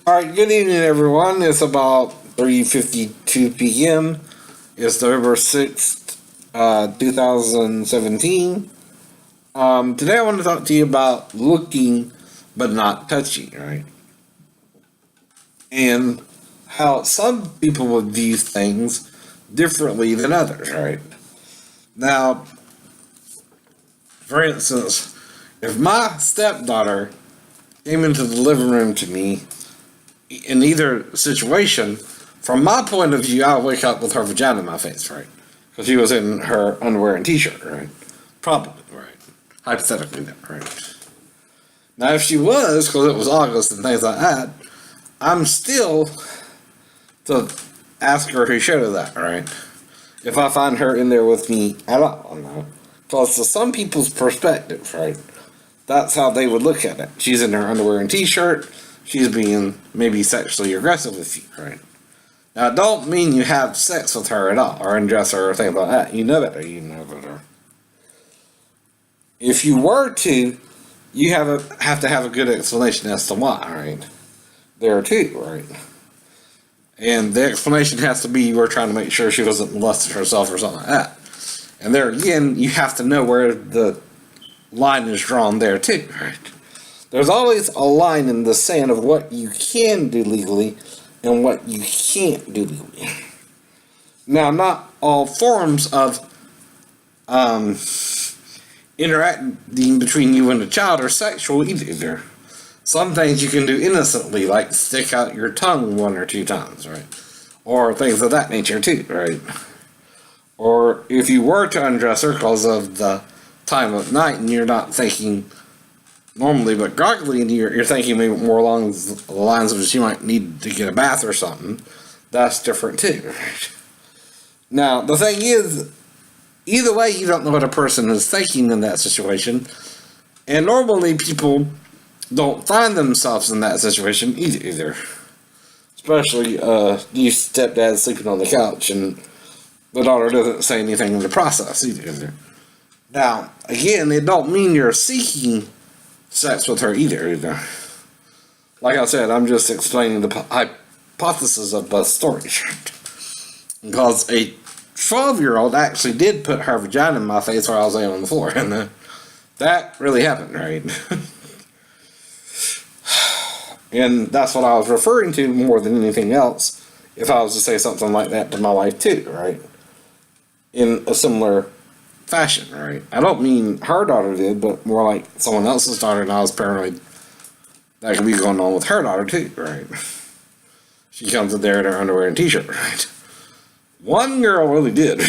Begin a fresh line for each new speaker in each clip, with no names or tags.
Alright, good evening everyone. It's about 3:52 p.m. It's November 6th, 2017. Today I want to talk to you about looking but not touching, right? And how some people would view things differently than others, right? Now, for instance, if my stepdaughter came into the living room to me in either situation, from my point of view, I'll wake up with her vagina in my face, right? Because she was in her underwear and t-shirt, right? Probably, right? Hypothetically, right? Now, if she was, because it was August and things like that, I'm still to ask her who showed her that, right? If I find her in there with me at all, no. Because to some people's perspective, right? That's how they would look at it. She's in her underwear and t-shirt. She's being maybe sexually aggressive with you, right? Now, it don't mean you have sex with her at all, or undress her, or things like that. You know better. You know better. If you were to, you have to have a good explanation as to why, right? There too, right? And the explanation has to be you were trying to make sure she wasn't molesting herself or something like that. And there again, you have to know where the line is drawn there too, right? There's always a line in the sand of what you can do legally and what you can't do legally. Now, not all forms of interacting between you and a child are sexual either. Some things you can do innocently, like stick out your tongue one or two times, right? Or things of that nature too, right? Or if you were to undress her because of the time of night and you're not thinking normally but groggily, and you're thinking maybe more along the lines of she might need to get a bath or something, that's different too, right? Now, the thing is, either way, you don't know what a person is thinking in that situation, and normally people don't find themselves in that situation either. Especially, you stepdad sleeping on the couch and the daughter doesn't say anything in the process either. Now, again, it don't mean you're seeking sex with her either. Like I said, I'm just explaining the hypothesis of both stories. Because a 12-year-old actually did put her vagina in my face while I was laying on the floor, and that really happened, right? And that's what I was referring to more than anything else, if I was to say something like that to my wife too, right? In a similar fashion, right? I don't mean her daughter did, but more like someone else's daughter, and I was paranoid that could be going on with her daughter too, right? She comes in there in her underwear and t-shirt, right? One girl really did.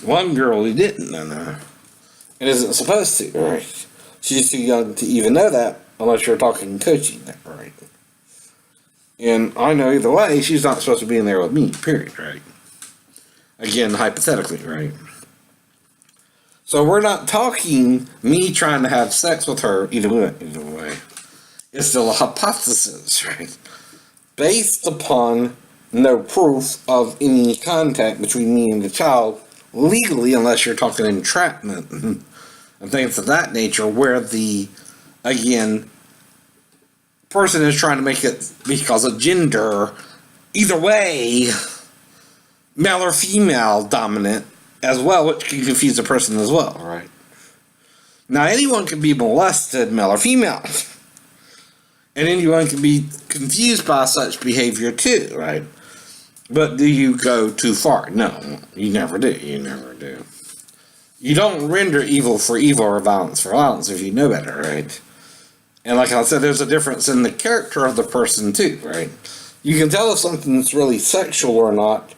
One girl really didn't, and it isn't supposed to, right? She's too young to even know that, unless you're talking coaching, right? And I know either way, she's not supposed to be in there with me, period, right? Again, hypothetically, right? So we're not talking me trying to have sex with her either way. It's still a hypothesis, right? Based upon no proof of any contact between me and the child legally, unless you're talking entrapment and things of that nature, where the, again, person is trying to make it because of gender, either way, male or female dominant, as well, which can confuse a person as well, right? Now, anyone can be molested, male or female. And anyone can be confused by such behavior too, right? But do you go too far? No, you never do. You never do. You don't render evil for evil or violence for violence if you know better, right? And like I said, there's a difference in the character of the person too, right? You can tell if something's really sexual or not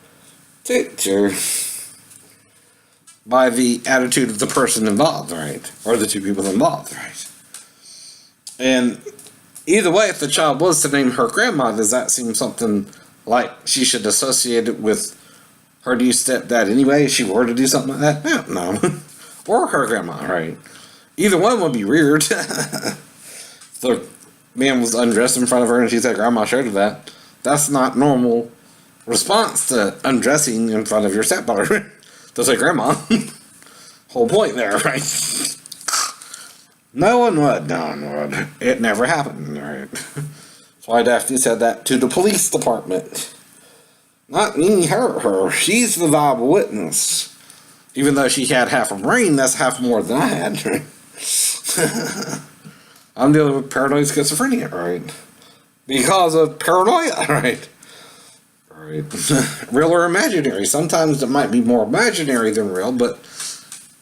too, by the attitude of the person involved, right? Or the two people involved, right? And either way, if the child was to name her grandma, does that seem something like she should associate it with her new stepdad anyway, if she were to do something like that? No. Or her grandma, right? Either one would be weird. If the man was undressed in front of her and she said, "Grandma showed her that," that's not normal response to undressing in front of your stepdaughter. To say grandma. Whole point there, right? No one would. It never happened, right? That's why Daphne said that to the police department. Not me, her. She's the viable witness. Even though she had half a brain, that's half more than I had. I'm dealing with paranoid schizophrenia, right? Because of paranoia, right? Right. Real or imaginary. Sometimes it might be more imaginary than real, but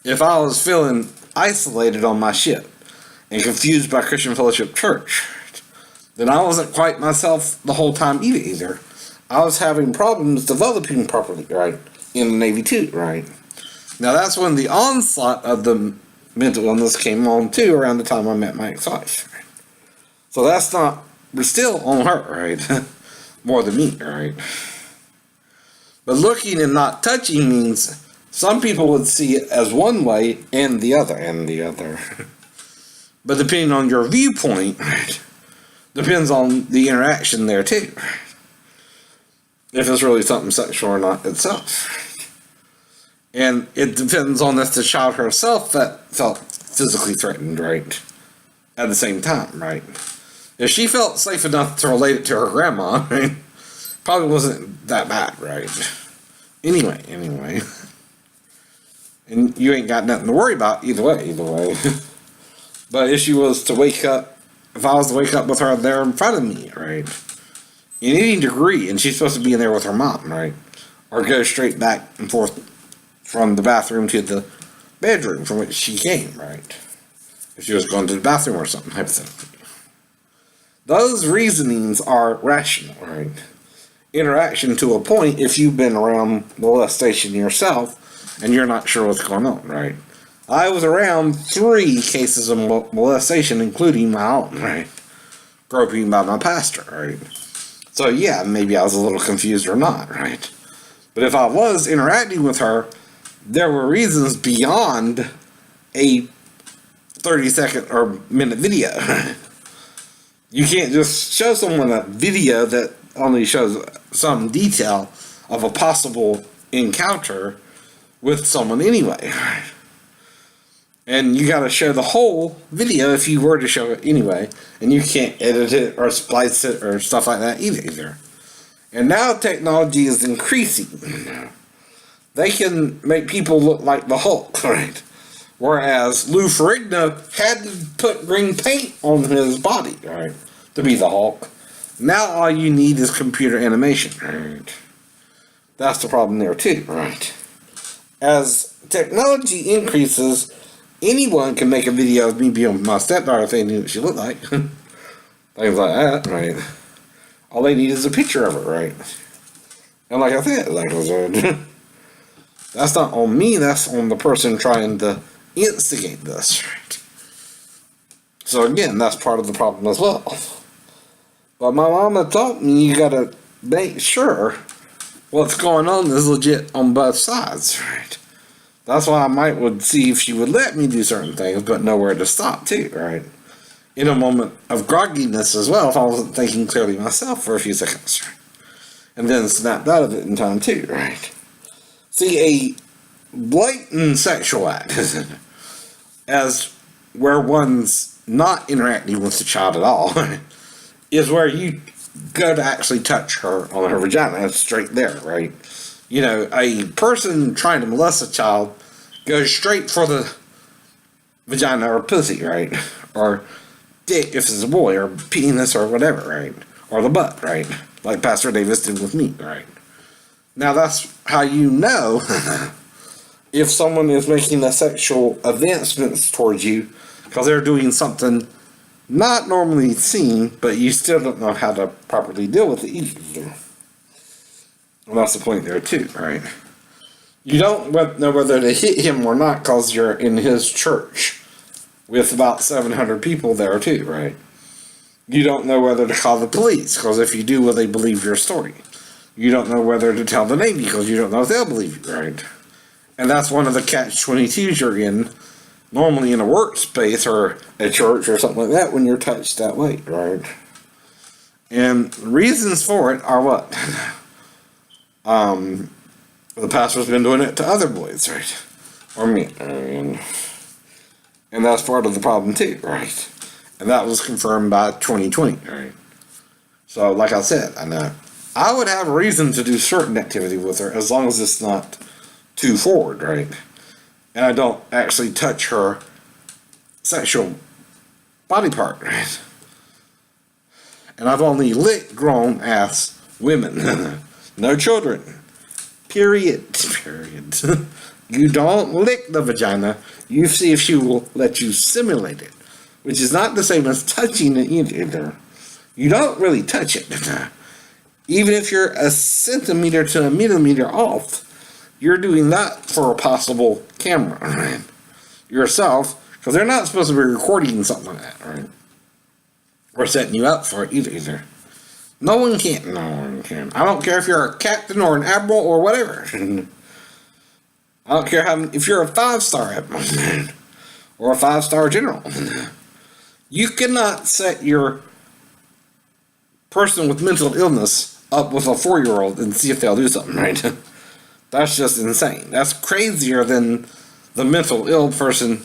if I was feeling isolated on my ship and confused by Christian Fellowship Church, then I wasn't quite myself the whole time either. I was having problems developing properly, right? In the Navy too, right? Now that's when the onslaught of the mental illness came on too, around the time I met my ex-wife. Right? So that's not, we're still on her, right? More than me, right? But looking and not touching means some people would see it as one way and the other. But depending on your viewpoint, right, depends on the interaction there too. If it's really something sexual or not itself. And it depends on if the child herself that felt physically threatened, right? At the same time, right? If she felt safe enough to relate it to her grandma, right, probably wasn't that bad, right? Anyway. And you ain't got nothing to worry about either way. But if she was to wake up, if I was to wake up with her there in front of me, right? In any degree, and she's supposed to be in there with her mom, right? Or go straight back and forth from the bathroom to the bedroom from which she came, right? If she was going to the bathroom or something, hypothetically. Those reasonings are rational, right? Interaction to a point if you've been around molestation yourself and you're not sure what's going on, right? I was around 3 cases of molestation, including my own, right? Groping by my pastor, right? So yeah, maybe I was a little confused or not, right? But if I was interacting with her, there were reasons beyond a 30-second or minute video. You can't just show someone a video that only shows some detail of a possible encounter with someone anyway. And you gotta show the whole video if you were to show it anyway. And you can't edit it or splice it or stuff like that either. And now technology is increasing. They can make people look like the Hulk, right? Whereas Lou Ferrigno had to put green paint on his body, right? To be the Hulk. Now all you need is computer animation, right? That's the problem there too, right? As technology increases, anyone can make a video of me being with my stepdaughter if they knew what she looked like. Things like that, right? All they need is a picture of her, right? And like I said, that's not on me, that's on the person trying to instigate this, right? So again, that's part of the problem as well. But my mama taught me you gotta make sure what's going on is legit on both sides, right? That's why I would see if she would let me do certain things, but know where to stop too, right? In a moment of grogginess as well, if I wasn't thinking clearly myself for a few seconds, right? And then snapped out of it in time too, right? See, a blatant sexual act as where one's not interacting with the child at all is where you go to actually touch her on her vagina. It's straight there, right? You know, a person trying to molest a child goes straight for the vagina or pussy, right? Or dick if it's a boy, or penis or whatever, right? Or the butt, right? Like Pastor Davis did with me, right? Now that's how you know if someone is making a sexual advancements towards you because they're doing something not normally seen, but you still don't know how to properly deal with it either. And that's the point there too, right? You don't know whether to hit him or not because you're in his church with about 700 people there too, right? You don't know whether to call the police because if you do, will they believe your story? You don't know whether to tell the Navy because you don't know if they'll believe you, right? And that's one of the catch-22s you're in, normally in a workspace or a church or something like that when you're touched that way, right? And reasons for it are what? The pastor's been doing it to other boys, right? Or me. And that's part of the problem too, right? And that was confirmed by 2020, right? So, like I said, I know I would have a reason to do certain activity with her as long as it's not too forward, right? And I don't actually touch her sexual body part, right? And I've only licked grown ass women, no children. Period. Period. You don't lick the vagina. You see if she will let you simulate it, which is not the same as touching it either. You don't really touch it. Even if you're a centimeter to a millimeter off, you're doing that for a possible camera, right? Yourself, because they're not supposed to be recording something like that, right? Or setting you up for it either. No one can. No one can. I don't care if you're a captain or an admiral or whatever. I don't care if you're a 5-star admiral or a 5-star general. You cannot set your person with mental illness up with a 4-year-old and see if they'll do something, right? That's just insane. That's crazier than the mental ill person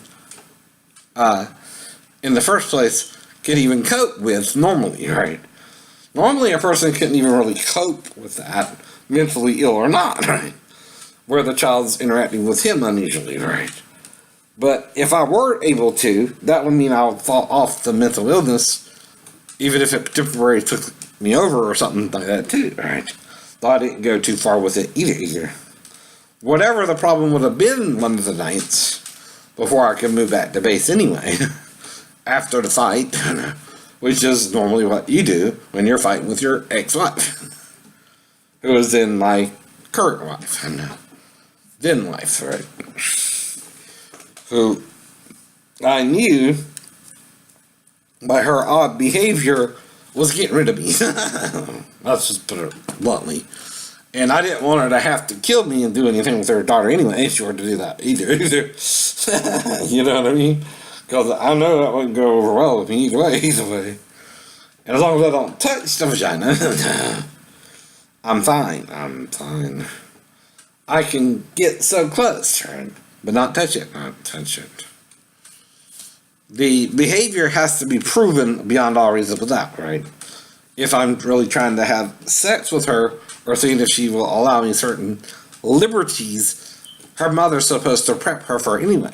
in the first place can even cope with normally, right? Normally a person couldn't even really cope with that, mentally ill or not, right? Where the child's interacting with him unusually, right? But if I were able to, that would mean I would fall off the mental illness, even if it temporarily took me over or something like that too, right? Though I didn't go too far with it either. Whatever the problem would have been one of the nights, before I could move back to base anyway, after the fight, which is normally what you do when you're fighting with your ex-wife, who is then my current wife, and then wife, right? Who I knew by her odd behavior was getting rid of me. Let's just put it bluntly. And I didn't want her to have to kill me and do anything with her daughter anyway. She wanted to do that either. You know what I mean? Because I know that wouldn't go over well with me either way. And as long as I don't touch the vagina, I'm fine. I can get so close, right? But not touch it. The behavior has to be proven beyond all reasonable doubt, right? If I'm really trying to have sex with her, or seeing if she will allow me certain liberties, her mother's supposed to prep her for anyway.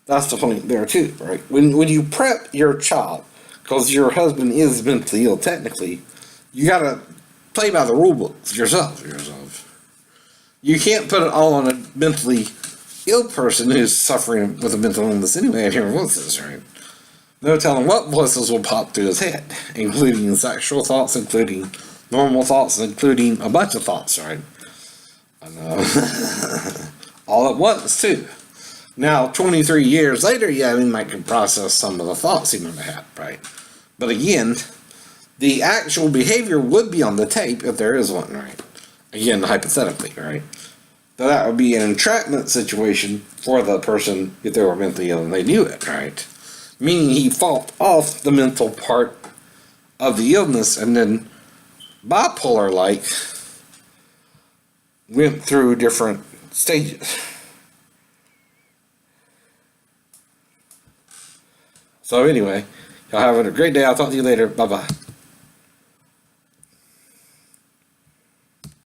That's the point there too, right? When you prep your child, because your husband is mentally ill technically, you gotta play by the rule books yourself. You can't put it all on a mentally ill person who's suffering with a mental illness anyway and hearing voices, right? No telling what voices will pop through his head, including sexual thoughts, including normal thoughts, including a bunch of thoughts, right? I know. All at once, too. Now, 23 years later, yeah, we might can process some of the thoughts he might have had, right? But again, the actual behavior would be on the tape if there is one, right? Again, hypothetically, right? So that would be an entrapment situation for the person if they were mentally ill and they knew it, right? Meaning he fought off the mental part of the illness and then bipolar-like went through different stages. So anyway, y'all having a great day. I'll talk to you later. Bye-bye.